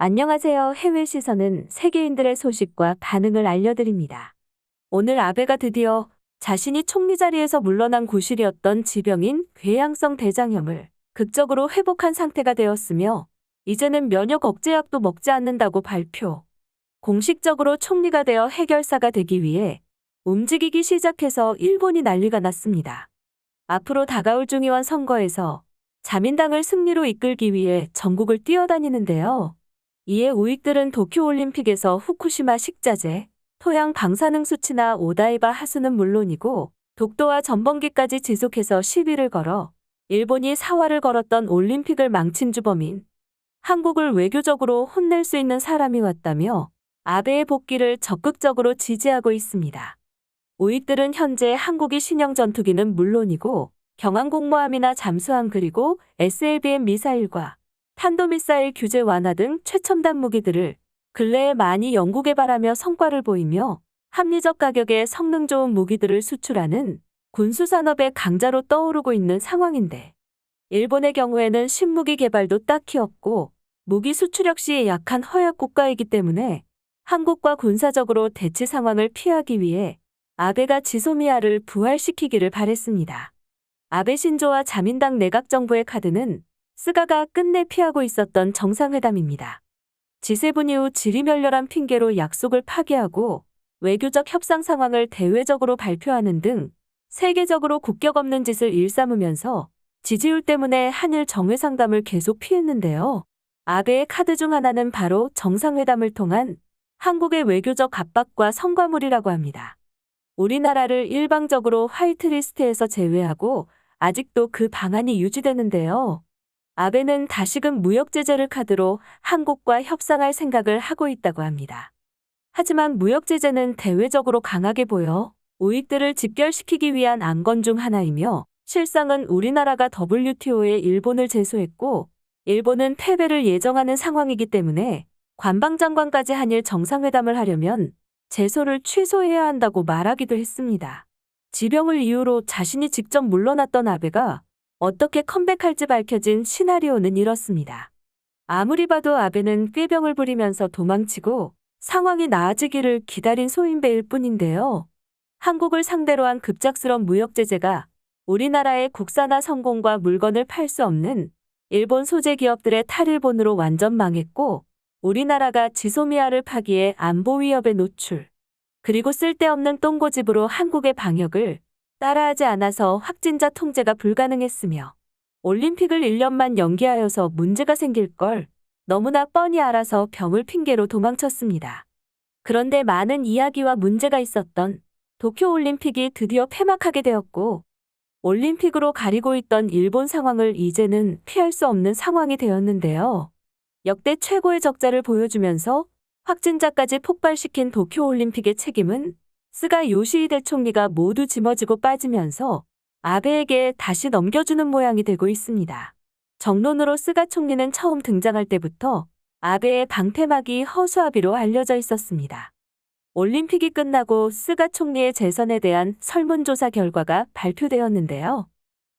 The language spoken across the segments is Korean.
안녕하세요. 해외 시선은 세계인들의 소식과 반응을 알려드립니다. 오늘 아베가 드디어 자신이 총리 자리에서 물러난 구실이었던 지병인 궤양성 대장염을 극적으로 회복한 상태가 되었으며 이제는 면역 억제약도 먹지 않는다고 발표. 공식적으로 총리가 되어 해결사가 되기 위해 움직이기 시작해서 일본이 난리가 났습니다. 앞으로 다가올 중의원 선거에서 자민당을 승리로 이끌기 위해 전국을 뛰어다니는데요. 이에 우익들은 도쿄올림픽에서 후쿠시마 식자재, 토양 방사능 수치나 오다이바 하수는 물론이고 독도와 전범기까지 지속해서 시비를 걸어 일본이 사활을 걸었던 올림픽을 망친 주범인 한국을 외교적으로 혼낼 수 있는 사람이 왔다며 아베의 복귀를 적극적으로 지지하고 있습니다. 우익들은 현재 한국이 신형 전투기는 물론이고 경항공모함이나 잠수함 그리고 SLBM 미사일과 탄도미사일 규제 완화 등 최첨단 무기들을 근래에 많이 연구개발하며 성과를 보이며 합리적 가격에 성능 좋은 무기들을 수출하는 군수산업의 강자로 떠오르고 있는 상황인데 일본의 경우에는 신무기 개발도 딱히 없고 무기 수출 역시 약한 허약 국가이기 때문에 한국과 군사적으로 대치 상황을 피하기 위해 아베가 지소미아를 부활시키기를 바랬습니다. 아베 신조와 자민당 내각정부의 카드는 스가가 끝내 피하고 있었던 정상회담입니다. G7 이후 지리멸렬한 핑계로 약속을 파기하고 외교적 협상 상황을 대외적으로 발표하는 등 세계적으로 국격 없는 짓을 일삼으면서 지지율 때문에 한일 정회상담을 계속 피했는데요. 아베의 카드 중 하나는 바로 정상회담을 통한 한국의 외교적 압박과 성과물이라고 합니다. 우리나라를 일방적으로 화이트리스트에서 제외하고 아직도 그 방안이 유지되는데요. 아베는 다시금 무역제재를 카드로 한국과 협상할 생각을 하고 있다고 합니다. 하지만 무역제재는 대외적으로 강하게 보여 우익들을 집결시키기 위한 안건 중 하나이며 실상은 우리나라가 WTO에 일본을 제소했고 일본은 패배를 예정하는 상황이기 때문에 관방장관까지 한일 정상회담을 하려면 제소를 취소해야 한다고 말하기도 했습니다. 지병을 이유로 자신이 직접 물러났던 아베가 어떻게 컴백할지 밝혀진 시나리오는 이렇습니다. 아무리 봐도 아베는 꾀병을 부리면서 도망치고 상황이 나아지기를 기다린 소인배일 뿐인데요. 한국을 상대로 한 급작스러운 무역제재가 우리나라의 국산화 성공과 물건을 팔 수 없는 일본 소재 기업들의 탈일본으로 완전 망했고 우리나라가 지소미아를 파기에 안보 위협에 노출, 그리고 쓸데없는 똥고집으로 한국의 방역을 따라하지 않아서 확진자 통제가 불가능했으며 올림픽을 1년만 연기하여서 문제가 생길 걸 너무나 뻔히 알아서 병을 핑계로 도망쳤습니다. 그런데 많은 이야기와 문제가 있었던 도쿄올림픽이 드디어 폐막하게 되었고 올림픽으로 가리고 있던 일본 상황을 이제는 피할 수 없는 상황이 되었는데요. 역대 최고의 적자를 보여주면서 확진자까지 폭발시킨 도쿄올림픽의 책임은 스가 요시히데 총리가 모두 짊어지고 빠지면서 아베에게 다시 넘겨주는 모양이 되고 있습니다. 정론으로 스가 총리는 처음 등장할 때부터 아베의 방패막이 허수아비로 알려져 있었습니다. 올림픽이 끝나고 스가 총리의 재선에 대한 설문조사 결과가 발표되었는데요.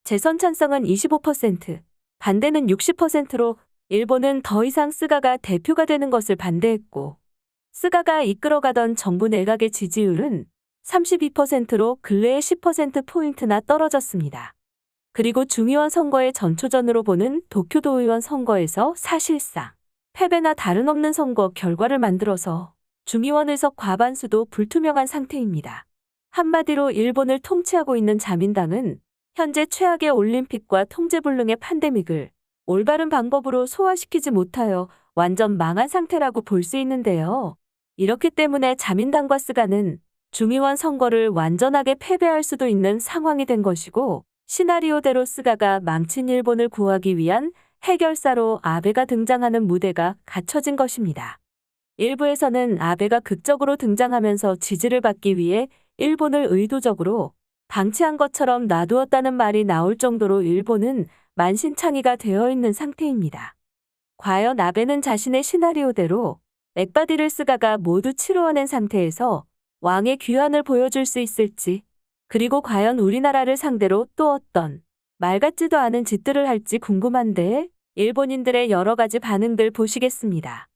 재선 찬성은 25%, 반대는 60%로 일본은 더 이상 스가가 대표가 되는 것을 반대했고 스가가 이끌어가던 정부 내각의 지지율은 32%로 근래에 10%포인트나 떨어졌습니다. 그리고 중의원 선거의 전초전으로 보는 도쿄도의원 선거에서 사실상 패배나 다름없는 선거 결과를 만들어서 중의원 의석 과반수도 불투명한 상태입니다. 한마디로 일본을 통치하고 있는 자민당은 현재 최악의 올림픽과 통제불능의 팬데믹을 올바른 방법으로 소화시키지 못하여 완전 망한 상태라고 볼 수 있는데요. 이렇기 때문에 자민당과 스가는 중의원 선거를 완전하게 패배할 수도 있는 상황이 된 것이고 시나리오대로 스가가 망친 일본을 구하기 위한 해결사로 아베가 등장하는 무대가 갖춰진 것입니다. 일부에서는 아베가 극적으로 등장하면서 지지를 받기 위해 일본을 의도적으로 방치한 것처럼 놔두었다는 말이 나올 정도로 일본은 만신창이가 되어 있는 상태입니다. 과연 아베는 자신의 시나리오대로 맥바디를 스가가 모두 치루어낸 상태에서 왕의 귀환을 보여줄 수 있을지, 그리고 과연 우리나라를 상대로 또 어떤 말 같지도 않은 짓들을 할지 궁금한데 일본인들의 여러 가지 반응들 보시겠습니다.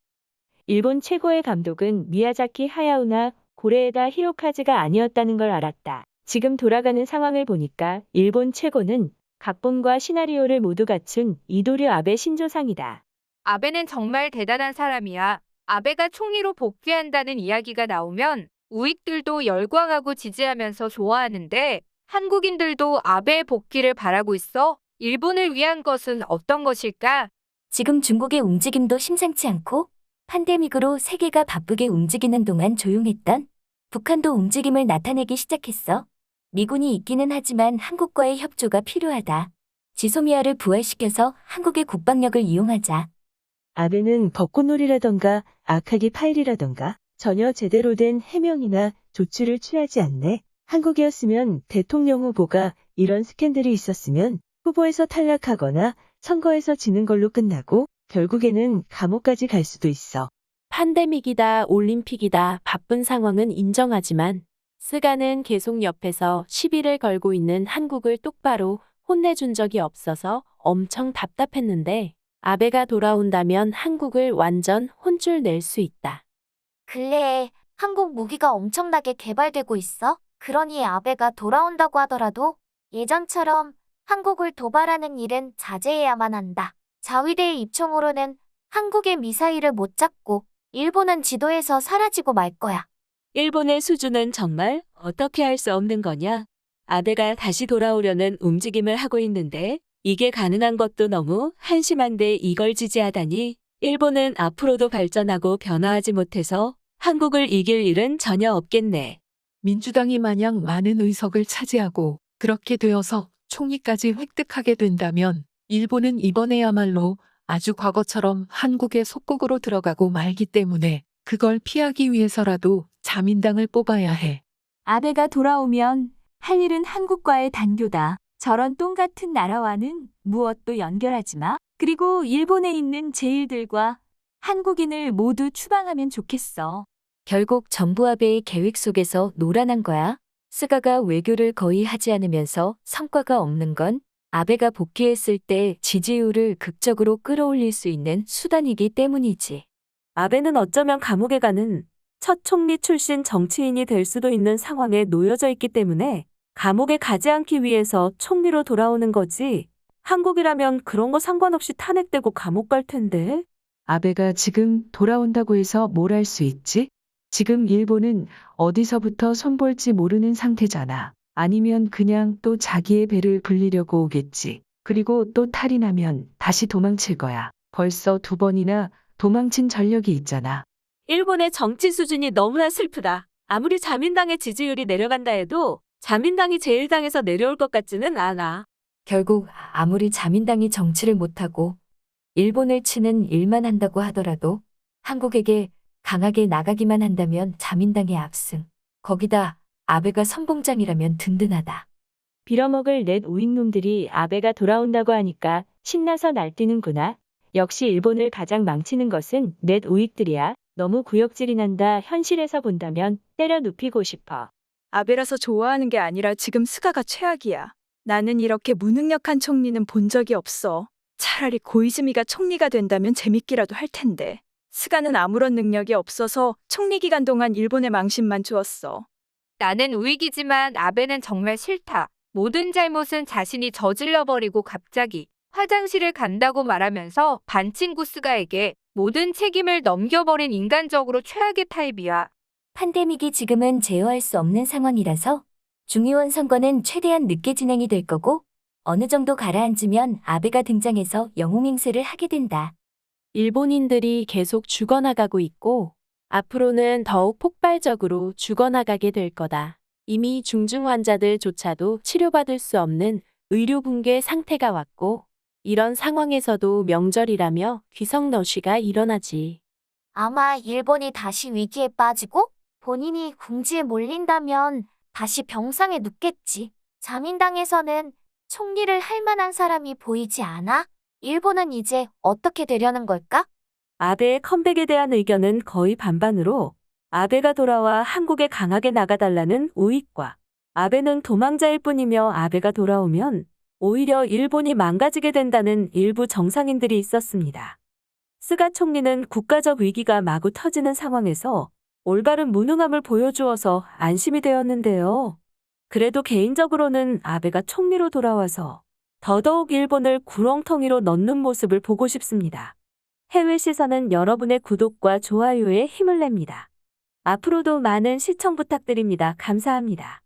일본 최고의 감독은 미야자키 하야오나 고레에다 히로카즈가 아니었다는 걸 알았다. 지금 돌아가는 상황을 보니까 일본 최고는 각본과 시나리오를 모두 갖춘 이도류 아베 신조상이다. 아베는 정말 대단한 사람이야. 아베가 총리로 복귀한다는 이야기가 나오면 우익들도 열광하고 지지하면서 좋아하는데 한국인들도 아베의 복귀를 바라고 있어. 일본을 위한 것은 어떤 것일까? 지금 중국의 움직임도 심상치 않고 팬데믹으로 세계가 바쁘게 움직이는 동안 조용했던 북한도 움직임을 나타내기 시작했어. 미군이 있기는 하지만 한국과의 협조가 필요하다. 지소미아를 부활시켜서 한국의 국방력을 이용하자. 아베는 벚꽃놀이라던가 악하기 파일이라던가 전혀 제대로 된 해명이나 조치를 취하지 않네. 한국이었으면 대통령 후보가 이런 스캔들이 있었으면 후보에서 탈락하거나 선거에서 지는 걸로 끝나고 결국에는 감옥까지 갈 수도 있어. 팬데믹이다, 올림픽이다, 바쁜 상황은 인정하지만 스가는 계속 옆에서 시비를 걸고 있는 한국을 똑바로 혼내준 적이 없어서 엄청 답답했는데 아베가 돌아온다면 한국을 완전 혼쭐 낼 수 있다. 근래에 한국 무기가 엄청나게 개발되고 있어. 그러니 아베가 돌아온다고 하더라도 예전처럼 한국을 도발하는 일은 자제해야만 한다. 자위대의 입총으로는 한국의 미사일을 못 잡고 일본은 지도에서 사라지고 말 거야. 일본의 수준은 정말 어떻게 할 수 없는 거냐? 아베가 다시 돌아오려는 움직임을 하고 있는데 이게 가능한 것도 너무 한심한데 이걸 지지하다니 일본은 앞으로도 발전하고 변화하지 못해서 한국을 이길 일은 전혀 없겠네. 민주당이 마냥 많은 의석을 차지하고 그렇게 되어서 총리까지 획득하게 된다면 일본은 이번에야말로 아주 과거처럼 한국의 속국으로 들어가고 말기 때문에 그걸 피하기 위해서라도 자민당을 뽑아야 해. 아베가 돌아오면 할 일은 한국과의 단교다. 저런 똥 같은 나라와는 무엇도 연결하지 마. 그리고 일본에 있는 제일들과 한국인을 모두 추방하면 좋겠어. 결국 전부 아베의 계획 속에서 노란한 거야. 스가가 외교를 거의 하지 않으면서 성과가 없는 건 아베가 복귀했을 때 지지율을 극적으로 끌어올릴 수 있는 수단이기 때문이지. 아베는 어쩌면 감옥에 가는 첫 총리 출신 정치인이 될 수도 있는 상황에 놓여져 있기 때문에 감옥에 가지 않기 위해서 총리로 돌아오는 거지. 한국이라면 그런 거 상관없이 탄핵되고 감옥 갈 텐데. 아베가 지금 돌아온다고 해서 뭘 할 수 있지? 지금 일본은 어디서부터 손볼지 모르는 상태잖아. 아니면 그냥 또 자기의 배를 불리려고 오겠지. 그리고 또 탈이 나면 다시 도망칠 거야. 벌써 2번이나 도망친 전력이 있잖아. 일본의 정치 수준이 너무나 슬프다. 아무리 자민당의 지지율이 내려간다 해도 자민당이 제1당에서 내려올 것 같지는 않아. 결국 아무리 자민당이 정치를 못하고 일본을 치는 일만 한다고 하더라도 한국에게 강하게 나가기만 한다면 자민당의 압승. 거기다 아베가 선봉장이라면 든든하다. 빌어먹을 넷 우익놈들이 아베가 돌아온다고 하니까 신나서 날뛰는구나. 역시 일본을 가장 망치는 것은 넷 우익들이야. 너무 구역질이 난다. 현실에서 본다면 때려 눕히고 싶어. 아베라서 좋아하는 게 아니라 지금 스가가 최악이야. 나는 이렇게 무능력한 총리는 본 적이 없어. 차라리 고이즈미가 총리가 된다면 재밌기라도 할 텐데. 스가는 아무런 능력이 없어서 총리 기간 동안 일본의 망신만 주었어. 나는 우익이지만 아베는 정말 싫다. 모든 잘못은 자신이 저질러버리고 갑자기 화장실을 간다고 말하면서 반친구 스가에게 모든 책임을 넘겨버린 인간적으로 최악의 타입이야. 팬데믹이 지금은 제어할 수 없는 상황이라서 중의원 선거는 최대한 늦게 진행이 될 거고 어느 정도 가라앉으면 아베가 등장해서 영웅 행세를 하게 된다. 일본인들이 계속 죽어나가고 있고 앞으로는 더욱 폭발적으로 죽어나가게 될 거다. 이미 중증 환자들조차도 치료받을 수 없는 의료 붕괴 상태가 왔고 이런 상황에서도 명절이라며 귀성러쉬가 일어나지. 아마 일본이 다시 위기에 빠지고 본인이 궁지에 몰린다면 다시 병상에 눕겠지. 자민당에서는 총리를 할 만한 사람이 보이지 않아? 일본은 이제 어떻게 되려는 걸까? 아베의 컴백에 대한 의견은 거의 반반으로 아베가 돌아와 한국에 강하게 나가달라는 우익과 아베는 도망자일 뿐이며 아베가 돌아오면 오히려 일본이 망가지게 된다는 일부 정상인들이 있었습니다. 스가 총리는 국가적 위기가 마구 터지는 상황에서 올바른 무능함을 보여주어서 안심이 되었는데요. 그래도 개인적으로는 아베가 총리로 돌아와서 더더욱 일본을 구렁텅이로 넣는 모습을 보고 싶습니다. 해외 시선은 여러분의 구독과 좋아요에 힘을 냅니다. 앞으로도 많은 시청 부탁드립니다. 감사합니다.